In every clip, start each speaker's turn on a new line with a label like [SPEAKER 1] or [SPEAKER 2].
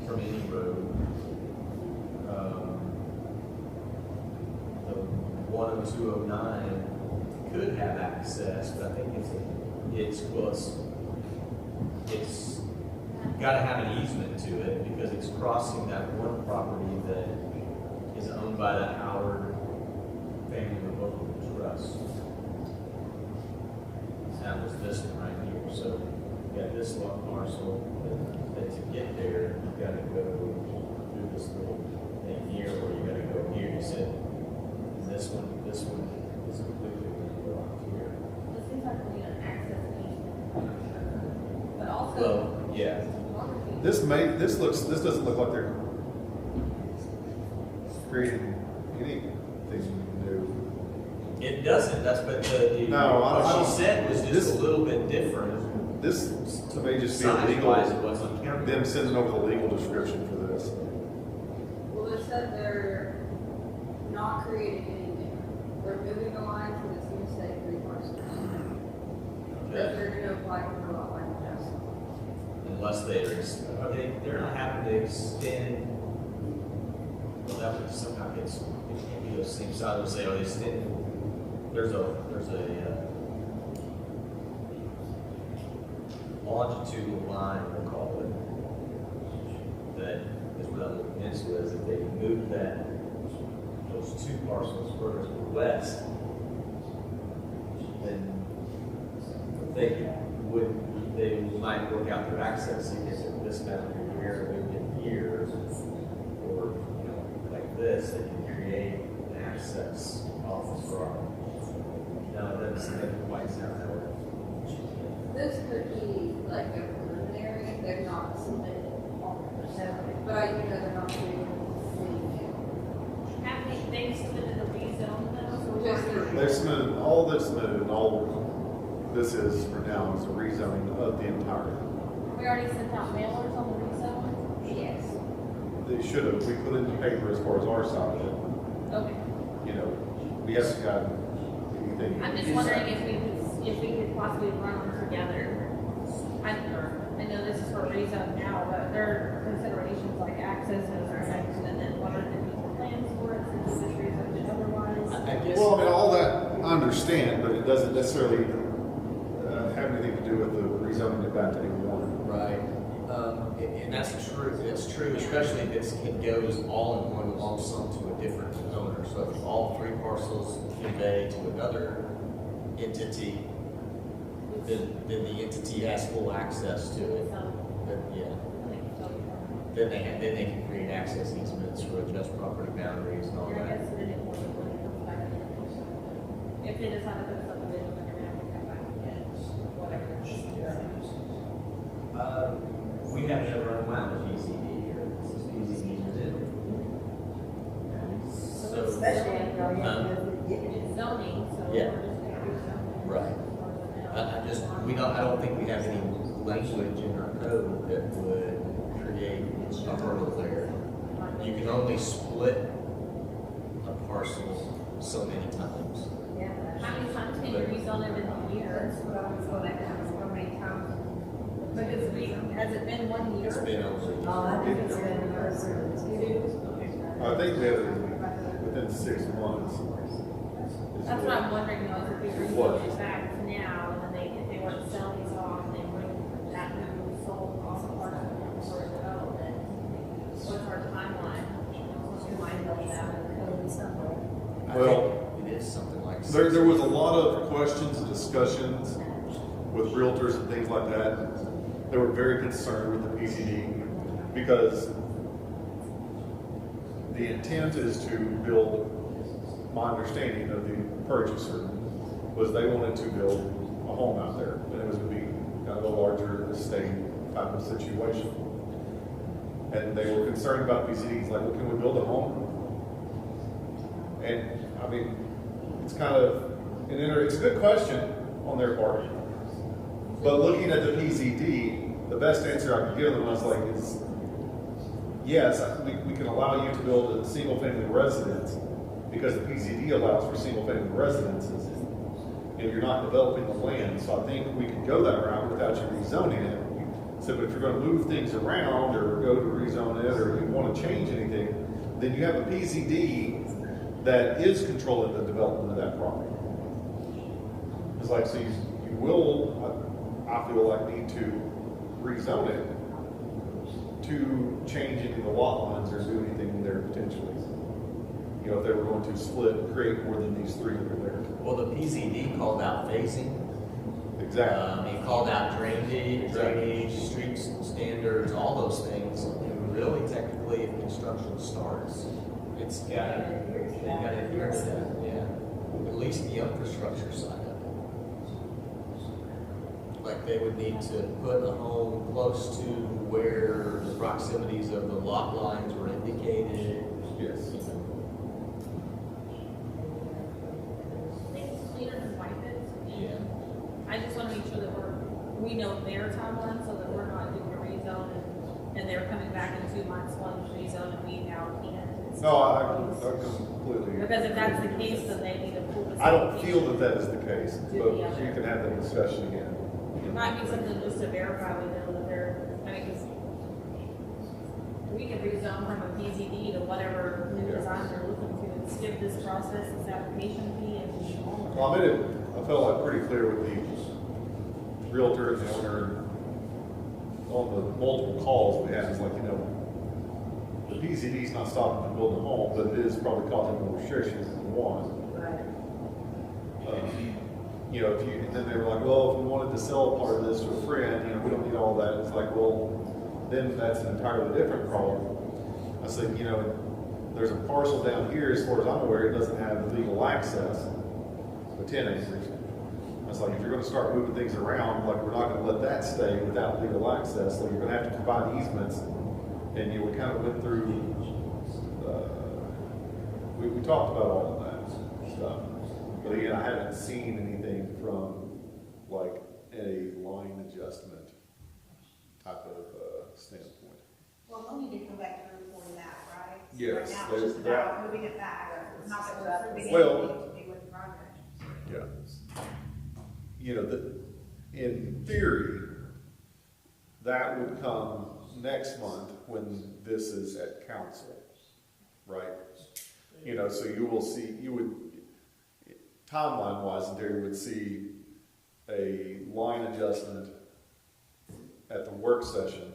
[SPEAKER 1] from any road. The 10209 could have access, but I think it's got to have an easement to it because it's crossing that one property that is owned by the Howard Family Revocable Trust. That was this one right here. So you got this one parcel, but to get there, you got to go through this little thing here, or you got to go here. You said this one is completely blocked here.
[SPEAKER 2] This seems like we need an access easement, but also.
[SPEAKER 1] Well, yeah.
[SPEAKER 3] This doesn't look like they're creating anything new.
[SPEAKER 1] It doesn't. That's what what she said was just a little bit different.
[SPEAKER 3] This to me just feels
[SPEAKER 1] Size-wise,
[SPEAKER 3] legal.
[SPEAKER 1] it wasn't counted.
[SPEAKER 3] Them sending over the legal description for this.
[SPEAKER 4] Well, it said they're not creating anything. They're moving the line for this new state 3 parcels. That they're going to apply for a lot line adjustment.
[SPEAKER 1] Unless they're not having to extend. Well, that would somehow it can't be the same side. They'll say, oh, they extend. There's a longitudinal line, we'll call it, that is what I'm looking into is if they move those 2 parcels further to the west, then they might work out their access either this boundary here, maybe in here, or like this, they can create an access off the road. No, it doesn't quite sound that way.
[SPEAKER 4] This could be like a preliminary, they're not submitted 100%, but I do know they're not doing anything.
[SPEAKER 2] Have they submitted a rezone though?
[SPEAKER 4] Just
[SPEAKER 3] They're submitted, all that's submitted and all this is for now is a rezoning of the entire.
[SPEAKER 2] We already sent out mailers on the rezone?
[SPEAKER 4] Yes.
[SPEAKER 3] They should have, we put it in the paper as far as our side of it.
[SPEAKER 2] Okay.
[SPEAKER 3] We haven't gotten anything.
[SPEAKER 2] I'm just wondering if we could possibly run them together. I know this is for a rezone now, but there are considerations like access and intersection, and then what are the people plans for it, since this rezone is otherwise.
[SPEAKER 1] I guess.
[SPEAKER 3] Well, I mean, all that I understand, but it doesn't necessarily have anything to do with the rezoning it back to A1.
[SPEAKER 1] Right. And that's true. It's true, especially if it goes all in one lump sum to a different owner. So if all 3 parcels convey to another entity, then the entity has full access to it. Then, then they can create access easements or adjust property boundaries and all
[SPEAKER 2] Yeah, I
[SPEAKER 1] that.
[SPEAKER 2] guess it didn't want to put it back in. If they decide to put subdivision, they're gonna have to come back and get whatever.
[SPEAKER 1] We have never run around with PCD here. This is PCD is So,
[SPEAKER 5] Especially in
[SPEAKER 2] It's zoning, so
[SPEAKER 1] Yeah.
[SPEAKER 2] we're just gonna rezone.
[SPEAKER 1] Right. I don't think we have any language in our code that would create a hurdle there. You can only split a parcel so many times.
[SPEAKER 2] How many times can you rezone it in a year?
[SPEAKER 5] That's what I was going to ask, how many times?
[SPEAKER 2] Because has it been 1 year?
[SPEAKER 1] It's been over.
[SPEAKER 5] I think it's been over 2.
[SPEAKER 3] I think we have it within 6 months.
[SPEAKER 2] That's what I'm wondering though, is if we
[SPEAKER 3] What?
[SPEAKER 2] rezone it back now, and then if they want to sell these off, and they bring that new sold off the park for development, what's our timeline? What's your mind about that?
[SPEAKER 1] I
[SPEAKER 3] Well,
[SPEAKER 1] think it is something like.
[SPEAKER 3] There was a lot of questions and discussions with realtors and things like that. They were very concerned with the PCD because the intent is to build, my understanding of the purchaser was they wanted to build a home out there, and it was going to be kind of a larger estate type of situation. And they were concerned about PCDs, like, well, can we build a home? And I mean, it's kind of it's a good question on their part. But looking at the PCD, the best answer I could give them was like, is yes, we can allow you to build a single family residence because the PCD allows for single family residences and you're not developing the land. So I think we could go that route without you rezoning it. So, but if you're gonna move things around or go to rezone it, or you wanna change anything, then you have a PZD that is controlling the development of that property. It's like, so you will, I feel like, need to rezone it to change any of the lot lines or do anything there potentially. You know, if they were going to split, create more than these three that are there.
[SPEAKER 1] Well, the PZD called out phasing.
[SPEAKER 3] Exactly.
[SPEAKER 1] He called out drainage, street standards, all those things. And really, technically, if construction starts, it's gotta, they gotta adhere to that, yeah. At least the infrastructure side of it. Like they would need to put a home close to where the proximities of the lot lines were indicated.
[SPEAKER 3] Yes.
[SPEAKER 2] It's cleaner than white bits.
[SPEAKER 1] Yeah.
[SPEAKER 2] I just wanna make sure that we know their timeline, so that we're not doing a rezone and they're coming back in 2 months, one rezone, and we now can't. It's-
[SPEAKER 3] No, I completely.
[SPEAKER 2] Because if that's the case, then they need to pull this.
[SPEAKER 3] I don't feel that that is the case,
[SPEAKER 2] Do
[SPEAKER 3] but
[SPEAKER 2] the other.
[SPEAKER 3] you can have that discussion again.
[SPEAKER 2] It might be something just to verify we know that they're, I mean, 'cause we could rezone from a PZD to whatever new
[SPEAKER 3] Yeah.
[SPEAKER 2] design they're looking to, and skip this process, this application fee, and
[SPEAKER 3] Well, I felt like pretty clear with the realtor and the owner on the multiple calls we had. It's like, you know, the PZD's not stopping them building a home, but it is probably causing more restrictions than one. You know, if you, and then they were like, well, if we wanted to sell part of this to a friend, you know, we don't need all that. It's like, well, then that's an entirely different problem. I said, you know, there's a parcel down here, as far as I'm aware, it doesn't have legal access, the 10 acres. I was like, if you're gonna start moving things around, like, we're not gonna let that stay without legal access, so you're gonna have to provide easements. And, you know, we kind of went through, we talked about all of that stuff. But again, I haven't seen anything from, like, a line adjustment type of standpoint.
[SPEAKER 5] Well, they'll need to come back to reporting that, right?
[SPEAKER 3] Yes,
[SPEAKER 5] Right now,
[SPEAKER 3] there's
[SPEAKER 5] it's just
[SPEAKER 3] that.
[SPEAKER 5] about moving it back, not that we're approving
[SPEAKER 3] Well-
[SPEAKER 5] anything to do with the project.
[SPEAKER 3] Yeah. You know, in theory, that would come next month when this is at council, right? You know, so you will see, you would, timeline wise, in theory, would see a line adjustment at the work session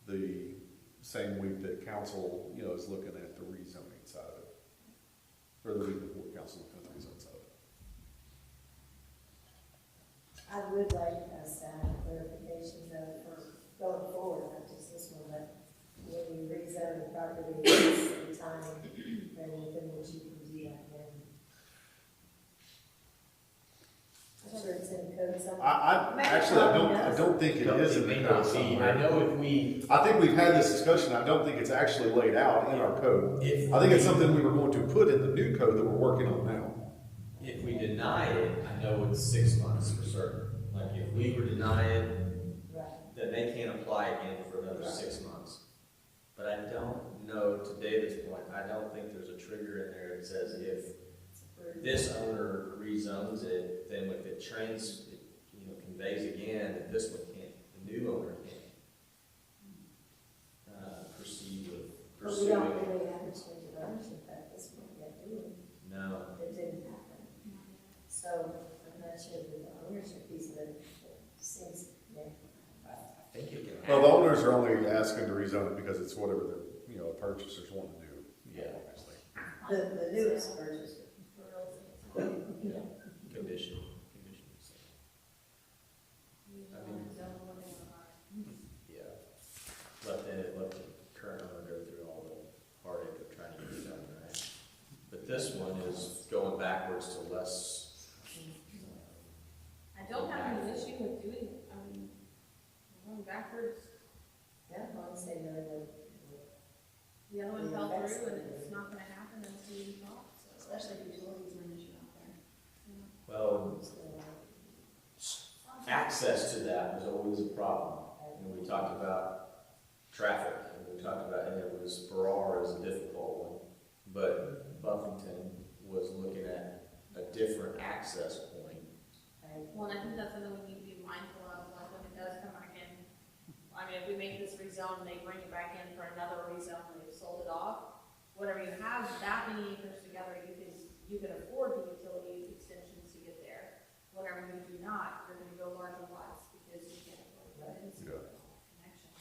[SPEAKER 3] the same week that council, you know, is looking at the rezoning side of it. Or the week before council looking at the rezoning side of it.
[SPEAKER 6] I would like us to have clarification though for going forward, not just this one, but when you rezone the property, the time and within which you can do that then. I'm sure it's in code somewhere.
[SPEAKER 3] I don't think it is in the
[SPEAKER 1] May
[SPEAKER 3] code
[SPEAKER 1] not be.
[SPEAKER 3] somewhere.
[SPEAKER 1] I know if we,
[SPEAKER 3] I think we've had this discussion, I don't think it's actually laid out in our code.
[SPEAKER 1] if
[SPEAKER 3] I think it's something we were going to put in the new code that we're working on now.
[SPEAKER 1] if we deny it, I know it's 6 months for certain. Like if we were deny it,
[SPEAKER 6] Right.
[SPEAKER 1] then they can't apply again for another 6 months. But I don't know, to David's point, I don't think there's a trigger in there that says if this owner rezones it, then if it conveys again, that this one can't, the new owner can't proceed with
[SPEAKER 6] But we
[SPEAKER 1] pursuing
[SPEAKER 6] don't
[SPEAKER 1] it.
[SPEAKER 6] really have a change of ownership at this point yet, do we?
[SPEAKER 1] No.
[SPEAKER 6] It didn't happen. So I'm not sure that the ownership piece of it seems, yeah.
[SPEAKER 1] I think it can
[SPEAKER 3] Well, the
[SPEAKER 1] happen.
[SPEAKER 3] owners are only asking to rezone it because it's whatever the, you know, purchasers want to do.
[SPEAKER 1] Yeah.
[SPEAKER 3] Obviously.
[SPEAKER 6] The newest purchase.
[SPEAKER 1] Condition. Yeah. Let the current owner go through all the heartache of trying to get it done, right? But this one is going backwards to less.
[SPEAKER 2] I don't have an issue with doing, going backwards.
[SPEAKER 6] Yeah, as long as they know that.
[SPEAKER 2] The other one fell through and it's not gonna happen as we thought, so.
[SPEAKER 5] Especially if utilities are an issue out there.
[SPEAKER 1] Well, access to that was always a problem. And we talked about traffic, and we talked about, and it was, Farrar is a difficult one. But Buffington was looking at a different access point.
[SPEAKER 2] Well, and I think that's something we need to be mindful of, like when it does come back in mean, if we make this rezone and they bring it back in for another rezone and they've sold it off, whatever you have that many acres together, you can afford the utility extensions to get there. Whatever you do not, you're gonna go larger lots because you can't afford the
[SPEAKER 3] Yeah.
[SPEAKER 2] connection.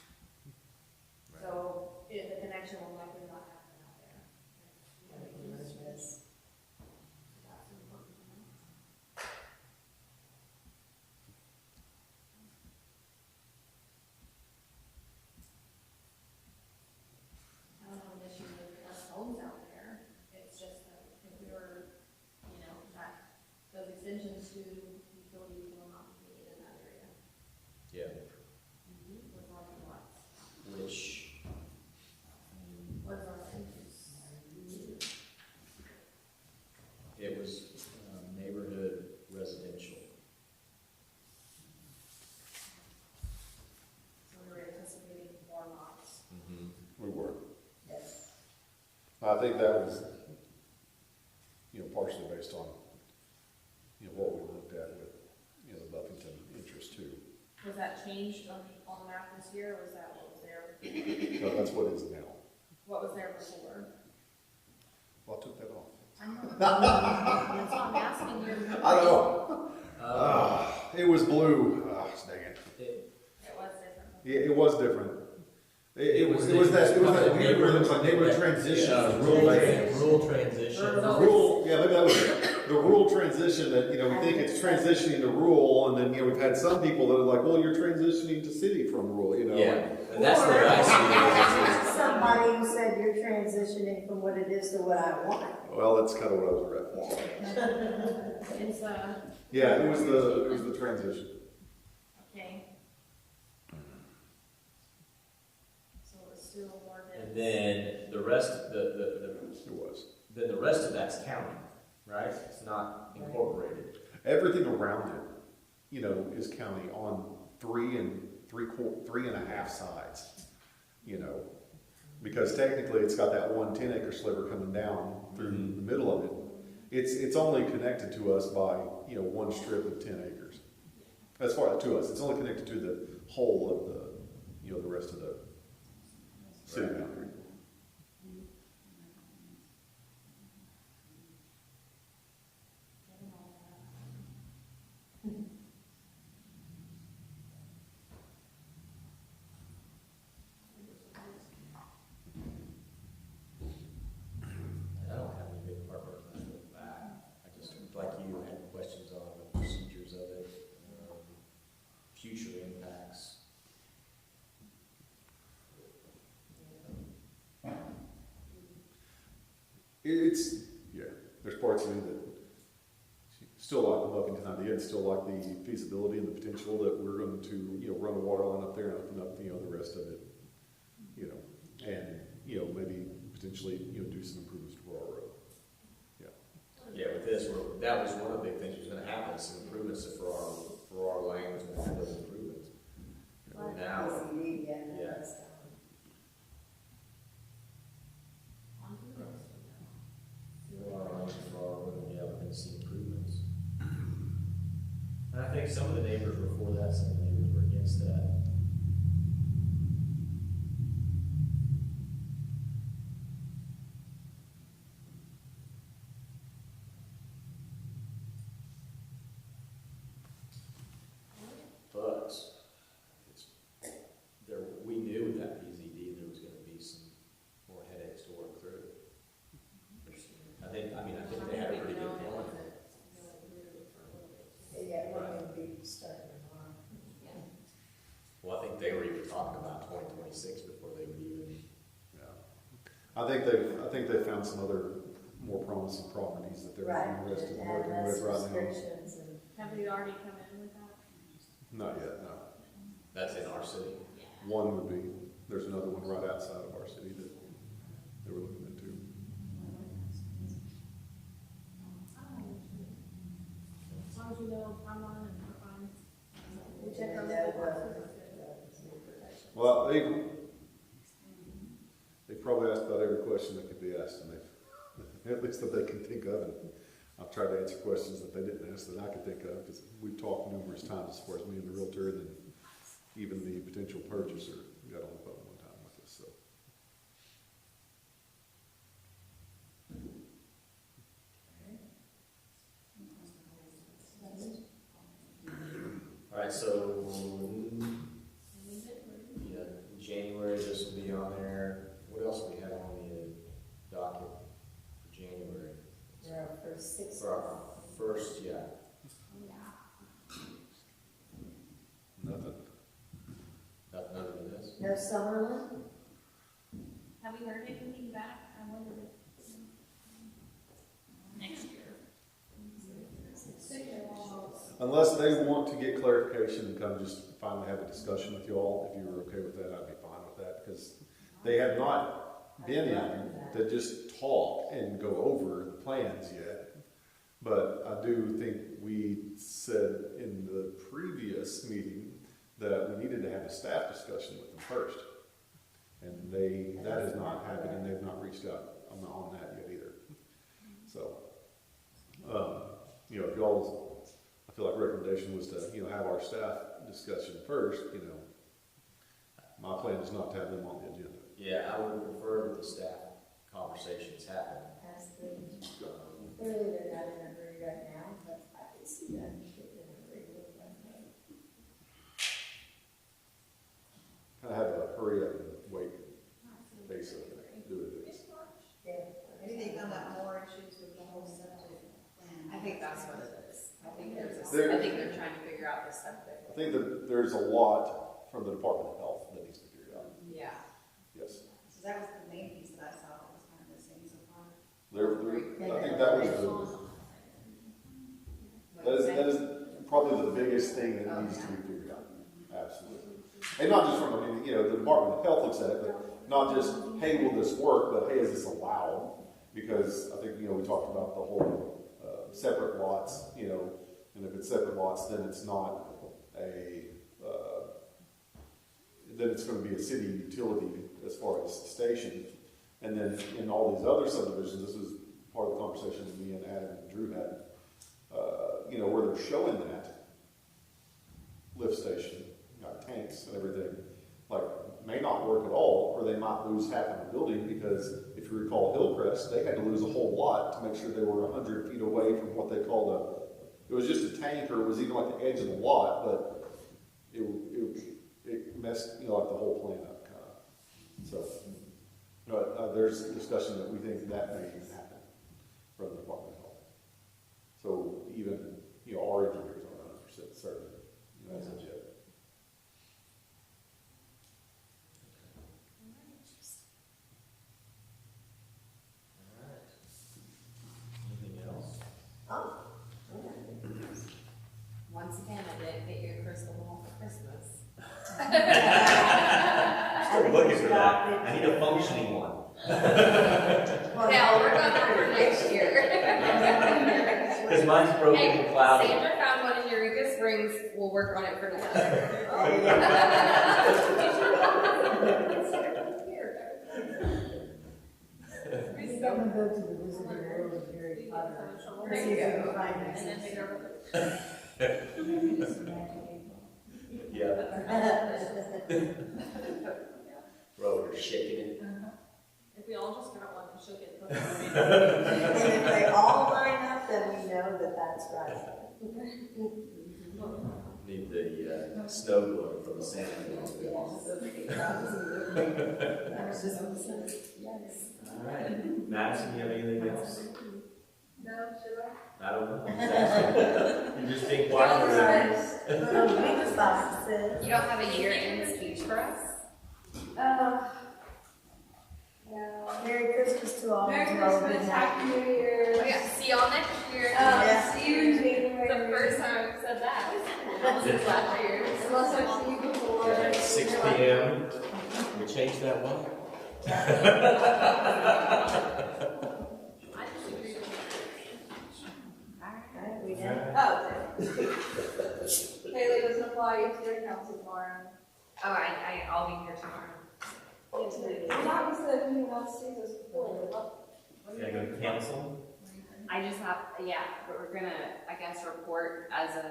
[SPEAKER 2] So, the connection will likely not happen out there.
[SPEAKER 6] Yes.
[SPEAKER 2] That's important to know. I don't have an issue with us homes out there, it's just that if we were, that, those extensions to utilities will not be needed in that area.
[SPEAKER 1] Yeah,
[SPEAKER 2] With larger lots.
[SPEAKER 1] which,
[SPEAKER 2] What is our land use?
[SPEAKER 1] it was neighborhood residential.
[SPEAKER 2] So we were anticipating more lots.
[SPEAKER 3] We were.
[SPEAKER 6] Yes.
[SPEAKER 3] I think that was, partially based on, what we looked at with, the Buffington interest too.
[SPEAKER 2] Was that changed on the map this year, or was that what was there?
[SPEAKER 3] So that's what it is now.
[SPEAKER 2] What was there before?
[SPEAKER 3] Well, I took that off.
[SPEAKER 2] I know. That's why I'm asking you.
[SPEAKER 3] I don't know. It was blue. Dang it.
[SPEAKER 1] It-
[SPEAKER 2] It was different.
[SPEAKER 3] Yeah, it was different.
[SPEAKER 1] It was
[SPEAKER 3] that weird where it looks like neighborhood transition.
[SPEAKER 1] Rural transition.
[SPEAKER 3] The rural, yeah, maybe that was the rural transition that, we think it's transitioning to rural, and then, we've had some people that are like, well, you're transitioning to city from rural,
[SPEAKER 1] Yeah, and that's where I see it.
[SPEAKER 6] Somebody who said you're transitioning from what it is to what I want.
[SPEAKER 3] Well, that's kind of what I was referencing.
[SPEAKER 2] It's,
[SPEAKER 3] Yeah, it was the transition.
[SPEAKER 2] okay. So it's still more than.
[SPEAKER 1] And then the rest,
[SPEAKER 3] It was.
[SPEAKER 1] then the rest of that's county, right? It's not incorporated.
[SPEAKER 3] Everything around it, is county on 3.5 sides, because technically it's got that 1 10-acre sliver coming down through the middle of it. It's only connected to us by, one strip of 10 acres. As far as to us, it's only connected to the whole of the, the rest of the city boundary.
[SPEAKER 1] I don't have any big heartburn with that. I just, like you, had questions on the procedures of it, future impacts.
[SPEAKER 3] There's parts of me that still like the Buffington idea, and still like the feasibility and the potential that we're going to, run a water line up there and open up, the rest of it, and, maybe potentially, do some improvements to our road.
[SPEAKER 1] Yeah, with this, that was one of the big things that was gonna happen, some improvements for our lane, was gonna have those improvements. Now,
[SPEAKER 6] PCD,
[SPEAKER 1] yeah.
[SPEAKER 6] that's,
[SPEAKER 1] for our lane, for our road, yeah, we're gonna see improvements. And I think some of the neighbors were for that, some of the neighbors were against that. But we knew with that PZD there was going to be some more headaches to work through. I think they had a pretty good plan.
[SPEAKER 6] yeah, we're going to be starting tomorrow.
[SPEAKER 1] Well, I think they were even talking about 2026 before they would even.
[SPEAKER 3] Yeah. I think they found some other more promising properties that they're
[SPEAKER 6] Right,
[SPEAKER 3] interested in
[SPEAKER 6] and
[SPEAKER 3] working
[SPEAKER 6] less
[SPEAKER 3] with right now.
[SPEAKER 6] restrictions and.
[SPEAKER 2] Have we already come in with that?
[SPEAKER 3] Not yet, no.
[SPEAKER 1] That's in our city.
[SPEAKER 3] One would be, there's another one right outside of our city that they were looking into.
[SPEAKER 2] As long as you know timeline and we're fine. We
[SPEAKER 6] And
[SPEAKER 2] check our
[SPEAKER 6] then
[SPEAKER 2] legal
[SPEAKER 6] the-
[SPEAKER 2] boxes.
[SPEAKER 3] Well, they probably asked about every question that could be asked, and they, at least that they can think of, and I've tried to answer questions that they didn't ask that I could think of, because we've talked numerous times as far as me and the realtor, and then, even the potential purchaser got on the phone one time with us, so.
[SPEAKER 1] All right, so, yeah, January, this will be on there. What else do we have on the docket for January?
[SPEAKER 6] For our first 6
[SPEAKER 1] For our first, yeah.
[SPEAKER 3] Nothing.
[SPEAKER 1] Nothing other than this?
[SPEAKER 6] No summer one?
[SPEAKER 2] Have we heard anything back? I wonder if next year.
[SPEAKER 3] Unless they want to get clarification and come just finally have a discussion with you all, if you were okay with that, I'd be fine with that, because they have not been in to just talk and go over the plans yet. But I do think we said in the previous meeting that we needed to have a staff discussion with them first. And that has not happened, and they've not reached out on that yet either. So, if y'all's, I feel like recommendation was to, have our staff discussion first, my plan is not to have them on the agenda.
[SPEAKER 1] Yeah, I would prefer that the staff conversations happen.
[SPEAKER 6] Clearly, they're not in a hurry right now, but I can see that getting in a hurry with them.
[SPEAKER 3] Kind of have a hurry up and wait, basically, do it.
[SPEAKER 5] Maybe they found out more issues with the whole septic plan.
[SPEAKER 4] I think that's what it is. I think
[SPEAKER 3] There-
[SPEAKER 4] I think they're trying to figure out the septic.
[SPEAKER 3] I think that there's a lot from the Department of Health that needs to be figured out,
[SPEAKER 4] Yeah.
[SPEAKER 3] yes.
[SPEAKER 5] So that was the main piece that I saw that was kind of missing so far.
[SPEAKER 3] I think that was that is probably the biggest thing that needs to be figured out, absolutely. And not just from, the Department of Health looks at it, but not just, hey, will this work, but hey, is this allowed? Because I think, we talked about the whole separate lots, and if it's separate lots, then it's not then it's going to be a city utility as far as station. And then in all these other subdivisions, this is part of the conversation that me and Adam and Drew had, where they're showing that lift station, tanks and everything, may not work at all, or they might lose half of the building, because if you recall Hillcrest, they had to lose a whole lot to make sure they were 100 feet away from what they called it was just a tank, or it was even like the edge of the lot, but it messed, the whole plan up, kind of. So, there's a discussion that we think that may happen from the Department of Health. So even, our engineers aren't 100% certain, as of yet.
[SPEAKER 1] Anything else?
[SPEAKER 4] Once again, I didn't get you a crystal ball for Christmas.
[SPEAKER 1] Still looking for that. I need a functioning one.
[SPEAKER 4] Yeah, I'll work on that for next year.
[SPEAKER 1] Because mine's broken
[SPEAKER 4] Hey,
[SPEAKER 1] and cloudy.
[SPEAKER 4] Sandra found one in Eureka Springs. We'll work on it for next year.
[SPEAKER 6] I'm gonna go to the Wizard World of Harry Potter.
[SPEAKER 4] There you go.
[SPEAKER 2] And then they go.
[SPEAKER 1] Yeah. Bro, you're shaking it.
[SPEAKER 2] If we all just got one and shook it.
[SPEAKER 6] And if they all line up, then we know that that's right.
[SPEAKER 1] Need the snow globe from the Santa Claus. All right. Madison, you have anything else?
[SPEAKER 4] No, should I?
[SPEAKER 1] I don't know. I'm just asking. You just think quiet.
[SPEAKER 6] Biggest boxes.
[SPEAKER 4] You don't have a year-end speech for us?
[SPEAKER 5] No.
[SPEAKER 6] Merry Christmas to all.
[SPEAKER 5] Merry
[SPEAKER 6] To all
[SPEAKER 5] Christmas,
[SPEAKER 6] good night.
[SPEAKER 5] Happy New Year.
[SPEAKER 4] Oh yeah, see y'all next year.
[SPEAKER 6] Yeah.
[SPEAKER 5] See you in January.
[SPEAKER 4] The first time I said that was last year.
[SPEAKER 5] Unless I see you before.
[SPEAKER 1] At 6 p.m. We change that one?
[SPEAKER 2] I disagree with
[SPEAKER 6] Alright, we done.
[SPEAKER 5] Oh, okay. Haley doesn't apply, you have to their council tomorrow.
[SPEAKER 4] Oh, I'll be here tomorrow.
[SPEAKER 5] Yes, we thought we said if anyone else sees us before.
[SPEAKER 1] Can I go to council?
[SPEAKER 4] I just have, yeah, but we're gonna, I guess, report as a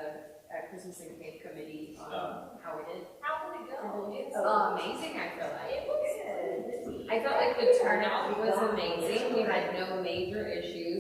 [SPEAKER 7] Christmas and Cake Committee on how it is.
[SPEAKER 2] How did it go? It's
[SPEAKER 7] Amazing, I feel like.
[SPEAKER 2] It was good.
[SPEAKER 7] I felt like the turnout was amazing. We had no major issues.